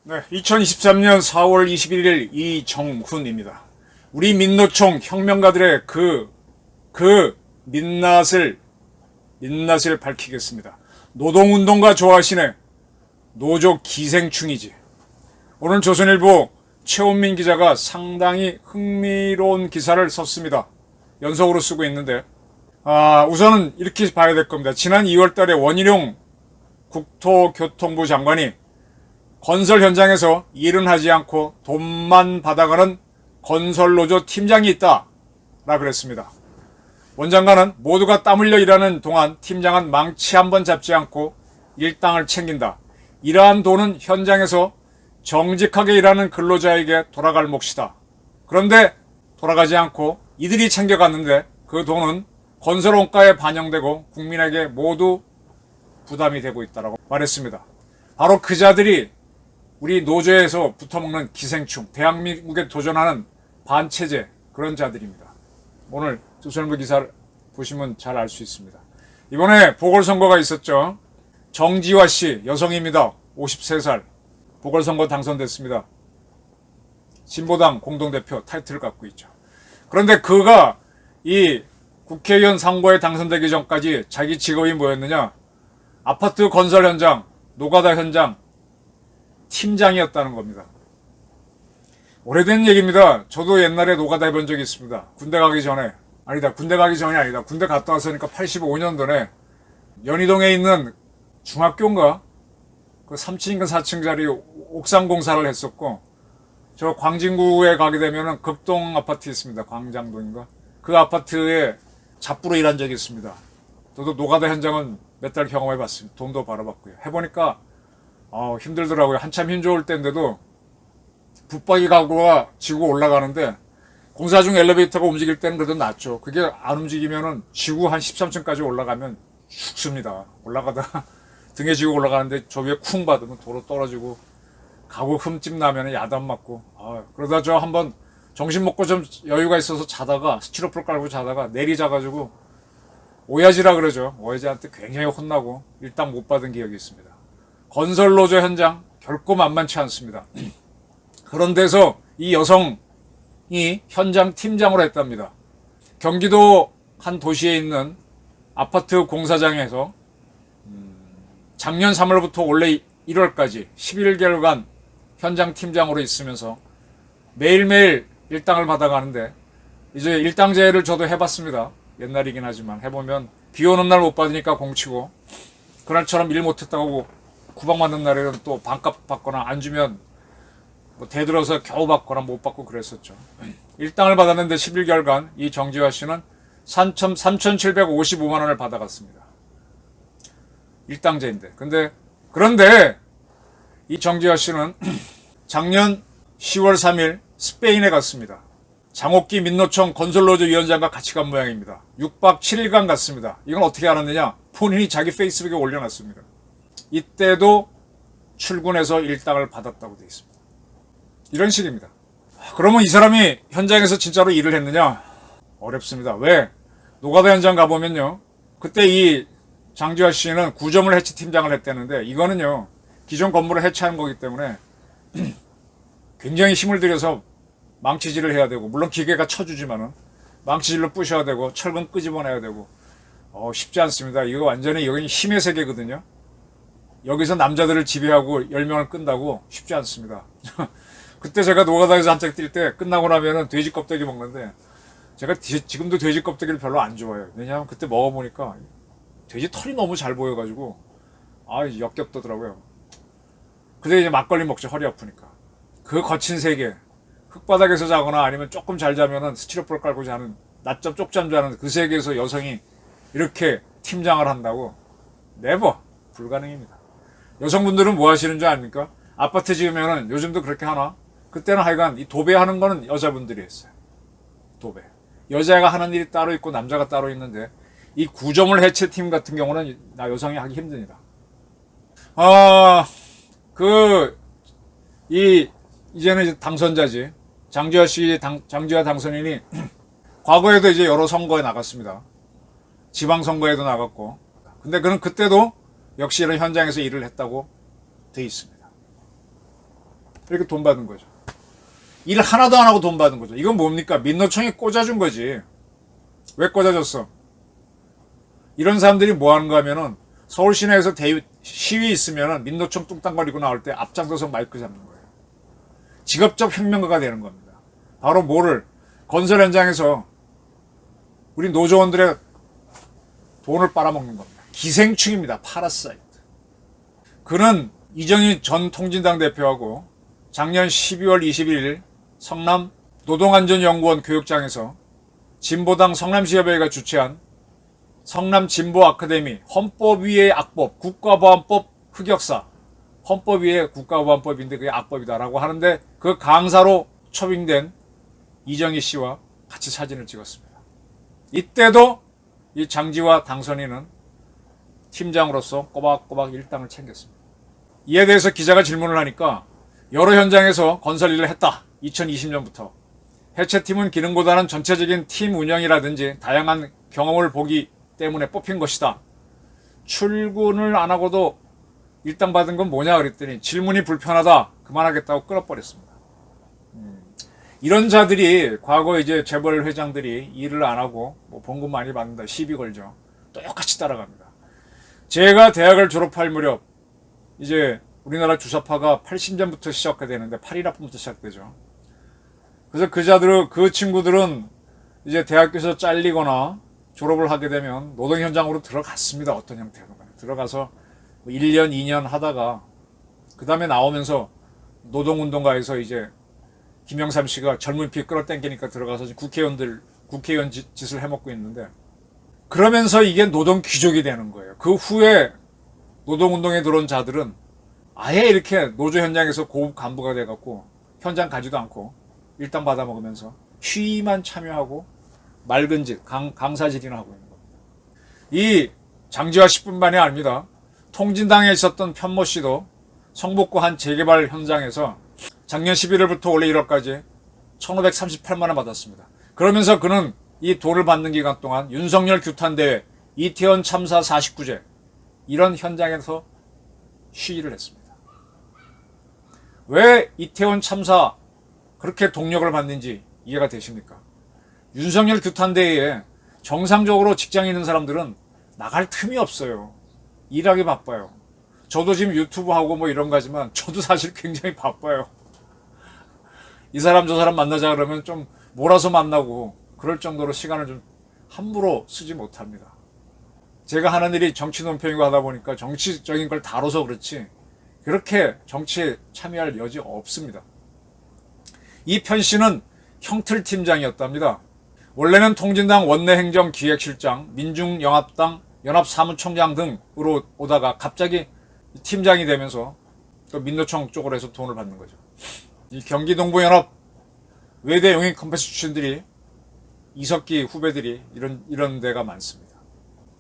네, 2023년 4월 21일 이정훈입니다. 우리 민노총 혁명가들의 민낯을 밝히겠습니다. 노동운동가 좋아하시네. 노조 기생충이지. 오늘 조선일보 최원민 기자가 상당히 흥미로운 기사를 썼습니다. 연속으로 쓰고 있는데, 우선은 이렇게 봐야 될 겁니다. 지난 2월 달에 원희룡 국토교통부 장관이 건설 현장에서 일은 하지 않고 돈만 받아가는 건설노조 팀장이 있다 라 그랬습니다. 원 장관은 모두가 땀 흘려 일하는 동안 팀장은 망치 한번 잡지 않고 일당을 챙긴다. 이러한 돈은 현장에서 정직하게 일하는 근로자에게 돌아갈 몫이다. 그런데 돌아가지 않고 이들이 챙겨갔는데 그 돈은 건설 원가에 반영되고 국민에게 모두 부담이 되고 있다고 말했습니다. 바로 그 자들이 우리 노조에서 붙어먹는 기생충, 대한민국에 도전하는 반체제, 그런 자들입니다. 오늘 조선일보 기사를 보시면 잘 알 수 있습니다. 이번에 보궐선거가 있었죠. 정지화 씨, 여성입니다. 53살. 보궐선거 당선됐습니다. 진보당 공동대표 타이틀을 갖고 있죠. 그런데 그가 이 국회의원 선거에 당선되기 전까지 자기 직업이 뭐였느냐? 아파트 건설 현장, 노가다 현장, 팀장이었다는 겁니다. 오래된 얘기입니다. 저도 옛날에 노가다 해본 적이 있습니다. 군대 가기 전에. 군대 가기 전이 아니다. 군대 갔다 왔으니까 85년도에 연희동에 있는 중학교인가? 그 3층인가 4층짜리 옥상 공사를 했었고, 저 광진구에 가게 되면은 극동 아파트 있습니다. 광장동인가? 그 아파트에 잡부로 일한 적이 있습니다. 저도 노가다 현장은 몇 달 경험해 봤습니다. 돈도 벌어봤고요. 해보니까 힘들더라고요. 한참 힘 좋을 때인데도 붙박이 가구가 지고 올라가는데 공사 중 엘리베이터가 움직일 때는 그래도 낫죠. 그게 안 움직이면은 지구 한 13층까지 올라가면 죽습니다. 올라가다가 등에 지고 올라가는데 저 위에 쿵 받으면 도로 떨어지고 가구 흠집 나면 야단 맞고, 그러다 저 한번 정신 먹고 좀 여유가 있어서 자다가 스티로폼 깔고 자다가 내리자가지고 오야지라 그러죠. 오야지한테 굉장히 혼나고 일당 못 받은 기억이 있습니다. 건설노조 현장 결코 만만치 않습니다. 그런 데서 이 여성이 현장 팀장으로 했답니다. 경기도 한 도시에 있는 아파트 공사장에서 작년 3월부터 올해 1월까지 11개월간 현장 팀장으로 있으면서 매일매일 일당을 받아가는데, 이제 일당제를 저도 해봤습니다. 옛날이긴 하지만 해보면 비 오는 날 못 받으니까 공치고, 그날처럼 일 못했다고 구박 맞는 날에는 또 반값 받거나 안 주면 뭐 대들어서 겨우 받거나 못 받고 그랬었죠. 일당을 받았는데 11개월간 이 정지화 씨는 3,755만 원을 받아갔습니다. 일당제인데. 그런데 이 정지화 씨는 작년 10월 3일 스페인에 갔습니다. 장옥기 민노총 건설노조 위원장과 같이 간 모양입니다. 6박 7일간 갔습니다. 이건 어떻게 알았느냐? 본인이 자기 페이스북에 올려놨습니다. 이때도 출근해서 일당을 받았다고 되어 있습니다. 이런 식입니다. 그러면 이 사람이 현장에서 진짜로 일을 했느냐? 어렵습니다. 왜? 노가다 현장 가보면요, 그때 이 장지화 씨는 구조물 해체 팀장을 했다는데, 이거는요 기존 건물을 해체하는 거기 때문에 굉장히 힘을 들여서 망치질을 해야 되고, 물론 기계가 쳐주지만은 망치질로 부셔야 되고 철근 끄집어내야 되고, 쉽지 않습니다. 이거 완전히 여기 힘의 세계거든요. 여기서 남자들을 지배하고 10명을 끈다고 쉽지 않습니다. 그때 제가 노가다에서 한짝 뛸 때 끝나고 나면은 돼지 껍데기 먹는데, 제가 지금도 돼지 껍데기를 별로 안 좋아해요. 왜냐하면 그때 먹어보니까 돼지 털이 너무 잘 보여가지고 역겹더라고요. 근데 이제 막걸리 먹죠. 허리 아프니까. 그 거친 세계, 흙바닥에서 자거나 아니면 조금 잘 자면은 스티로폼 깔고 자는, 낮잠 쪽잠 자는 그 세계에서 여성이 이렇게 팀장을 한다고? 네버! 불가능입니다. 여성분들은 뭐 하시는 줄 아닙니까? 아파트 지으면은 요즘도 그렇게 하나? 그때는 하여간 이 도배하는 거는 여자분들이 했어요. 도배. 여자가 하는 일이 따로 있고 남자가 따로 있는데, 이 구조물 해체팀 같은 경우는 여성이 하기 힘듭니다. 이제는 이제 당선자지. 장지화 당선인이 과거에도 이제 여러 선거에 나갔습니다. 지방선거에도 나갔고. 근데 그는 그때도 역시 이런 현장에서 일을 했다고 돼 있습니다. 이렇게 돈 받은 거죠. 일 하나도 안 하고 돈 받은 거죠. 이건 뭡니까? 민노총이 꽂아준 거지. 왜 꽂아줬어? 이런 사람들이 뭐 하는가 하면은 서울 시내에서 시위 있으면은 민노총 뚱땅거리고 나올 때 앞장서서 마이크 잡는 거예요. 직업적 혁명가가 되는 겁니다. 바로 뭐를? 건설 현장에서 우리 노조원들의 돈을 빨아먹는 겁니다. 기생충입니다. 파라사이트. 그는 이정희 전 통진당 대표하고 작년 12월 21일 성남 노동안전연구원 교육장에서 진보당 성남시협의회가 주최한 성남진보아카데미 헌법 위의 악법 국가보안법 흑역사, 헌법 위의 국가보안법인데 그게 악법이다라고 하는데 그 강사로 초빙된 이정희 씨와 같이 사진을 찍었습니다. 이때도 이 장지화 당선인은 팀장으로서 꼬박꼬박 일당을 챙겼습니다. 이에 대해서 기자가 질문을 하니까 여러 현장에서 건설 일을 했다. 2020년부터. 해체팀은 기능보다는 전체적인 팀 운영이라든지 다양한 경험을 보기 때문에 뽑힌 것이다. 출근을 안 하고도 일당 받은 건 뭐냐 그랬더니 질문이 불편하다. 그만하겠다고 끊어버렸습니다. 이런 자들이 과거 이제 재벌 회장들이 일을 안 하고 뭐 봉급 많이 받는다. 시비 걸죠. 똑같이 따라갑니다. 제가 대학을 졸업할 무렵 이제 우리나라 주사파가 80년부터 시작하게 되는데 8.1학번부터 시작되죠. 그래서 그 친구들은 이제 대학교에서 잘리거나 졸업을 하게 되면 노동 현장으로 들어갔습니다. 어떤 형태로 들어가서 1년, 2년 하다가 그 다음에 나오면서 노동운동가에서 이제 김영삼 씨가 젊은 피 끌어당기니까 들어가서 국회의원 짓을 해먹고 있는데 그러면서 이게 노동 귀족이 되는 거예요. 그 후에 노동운동에 들어온 자들은 아예 이렇게 노조 현장에서 고급 간부가 돼갖고 현장 가지도 않고 일당 받아먹으면서 쉬만 참여하고 맑은 짓, 강사질이나 하고 있는 겁니다. 이 장지화 씨뿐만이 아닙니다. 통진당에 있었던 편모 씨도 성북구 한 재개발 현장에서 작년 11월부터 올해 1월까지 1,538만 원 받았습니다. 그러면서 그는 이 돈을 받는 기간 동안 윤석열 규탄대회, 이태원 참사 49제 이런 현장에서 시위를 했습니다. 왜 이태원 참사 그렇게 동력을 받는지 이해가 되십니까? 윤석열 규탄대회에 정상적으로 직장에 있는 사람들은 나갈 틈이 없어요. 일하기 바빠요. 저도 지금 유튜브 하고 뭐 이런 거지만 저도 사실 굉장히 바빠요. 이 사람 저 사람 만나자 그러면 좀 몰아서 만나고 그럴 정도로 시간을 좀 함부로 쓰지 못합니다. 제가 하는 일이 정치 논평이고 하다 보니까 정치적인 걸 다뤄서 그렇지 그렇게 정치에 참여할 여지 없습니다. 이 편 씨는 형틀팀장이었답니다. 원래는 통진당 원내행정기획실장, 민중연합당 연합사무총장 등으로 오다가 갑자기 팀장이 되면서 또 민노총 쪽으로 해서 돈을 받는 거죠. 이 경기동부연합 외대 용인 컴패스 출신들이 이석기 후배들이 이런 데가 많습니다.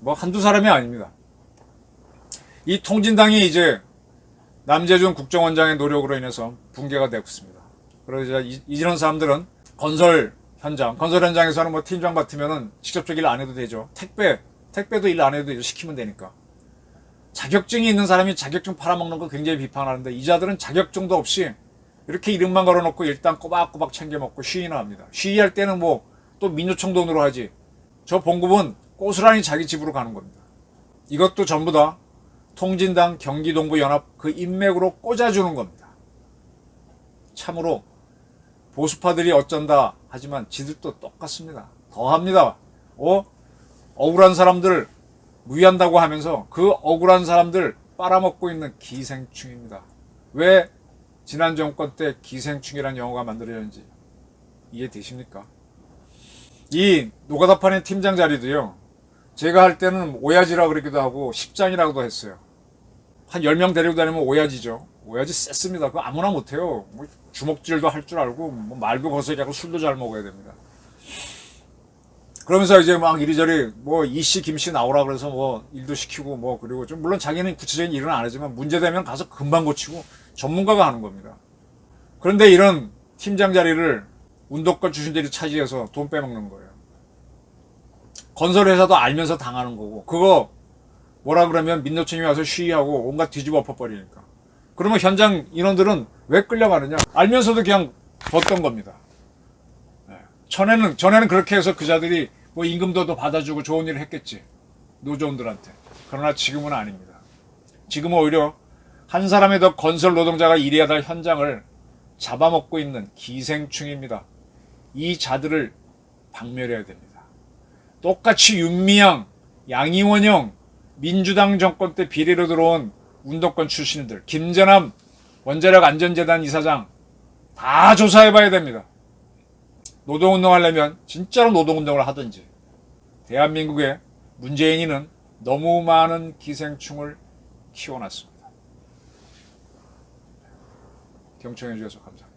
뭐 한두 사람이 아닙니다. 이 통진당이 이제 남재준 국정원장의 노력으로 인해서 붕괴가 되고 있습니다. 그러자 이런 사람들은 건설 현장에서는 뭐 팀장 맡으면은 직접적 일 안 해도 되죠. 택배도 일 안 해도 되죠. 시키면 되니까. 자격증이 있는 사람이 자격증 팔아먹는 거 굉장히 비판하는데 이 자들은 자격증도 없이 이렇게 이름만 걸어놓고 일단 꼬박꼬박 챙겨먹고 시위나 합니다. 시위할 때는 뭐 또 민노총 돈으로 하지. 저 봉급은 고스란히 자기 집으로 가는 겁니다. 이것도 전부 다 통진당 경기동부연합 그 인맥으로 꽂아주는 겁니다. 참으로 보수파들이 어쩐다 하지만 지들도 똑같습니다. 더합니다. 억울한 사람들 무위한다고 하면서 그 억울한 사람들 빨아먹고 있는 기생충입니다. 왜 지난 정권 때 기생충이라는 영어가 만들어졌는지 이해되십니까? 이 노가다 파는 팀장 자리도요. 제가 할 때는 오야지라고 그러기도 하고 십장이라고도 했어요. 한 10명 데리고 다니면 오야지죠. 오야지 셌습니다. 그거 아무나 못해요. 뭐 주먹질도 할 줄 알고 뭐 말도 거세게 하고 술도 잘 먹어야 됩니다. 그러면서 이제 막 이리저리 뭐 이씨 김씨 나오라 그래서 뭐 일도 시키고 뭐 그리고 좀 물론 자기는 구체적인 일은 안 하지만 문제되면 가서 금방 고치고 전문가가 하는 겁니다. 그런데 이런 팀장 자리를 운동권 출신들이 차지해서 돈 빼먹는 거예요. 건설회사도 알면서 당하는 거고, 그거 뭐라 그러면 민노총이 와서 시위하고 온갖 뒤집어 엎어버리니까. 그러면 현장 인원들은 왜 끌려가느냐? 알면서도 그냥 뒀던 겁니다. 전에는 그렇게 해서 그자들이 뭐 임금도 더 받아주고 좋은 일을 했겠지. 노조원들한테. 그러나 지금은 아닙니다. 지금은 오히려 한 사람의 더 건설 노동자가 일해야 할 현장을 잡아먹고 있는 기생충입니다. 이 자들을 박멸해야 됩니다. 똑같이 윤미향, 양이원영, 민주당 정권 때 비리로 들어온 운동권 출신들, 김전함 원자력 안전재단 이사장 다 조사해봐야 됩니다. 노동운동 하려면 진짜로 노동운동을 하든지. 대한민국에 문재인이는 너무 많은 기생충을 키워놨습니다. 경청해 주셔서 감사합니다.